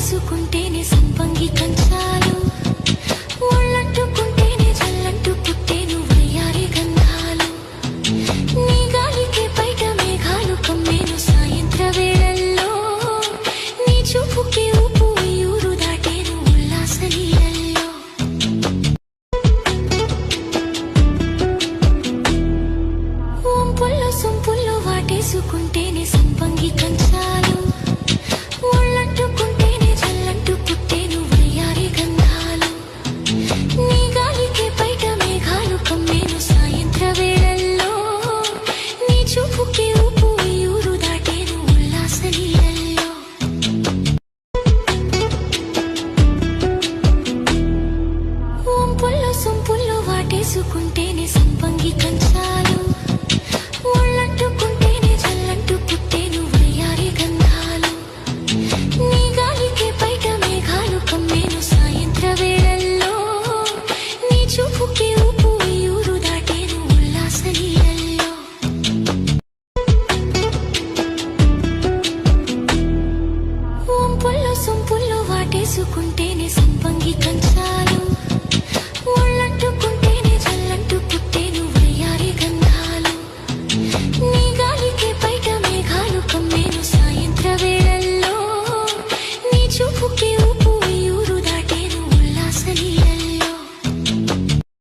వాటేసుకుంటేనే సంపంగి కంచాలు ఒళ్ళంటుకుంటేనే జల్లంటూ పుట్టేను వయ్యారి గంధాలు నీ గాలికే బయట మేఘాలు కమ్మేను సాయంత్ర వేళల్లో నీ చూపుకి ఊపు ఊరు దాటేను ఉల్లాస నీళ్ళల్లో వంపుల్లో సొంపుల్లో వాటేసుకుంటేనే సంపంగి కంచాలు ఒళ్ళంటుకుంటేనే జల్లంటూ పుట్టేను వయ్యారి గంధాలు నీ గాలికే బయట మేఘాలు కమ్మేను సాయంత్ర వేళల్లో నీ చూపుకి ఊపు ఊరు దాటేను ఉల్లాస నీళ్ళల్లో వంపుల్లో సొంపుల్లో వాటేసుకుంటేనే సంపంగి కంచాలు ఒళ్ళంటుకుంటేనే జల్లంటూ పుట్టేను వయ్యారి గంధాలు నీ గాలికే బయట మేఘాలు కమ్మేను సాయంత్ర వేళల్లో నీ చూపుకి ఊపు ఊరు దాటేను ఉల్లాస నీళ్ళల్లో వంపుల్లో సొంపుల్లో వాటేసుకుంటేనే సంపంగి కంచాలు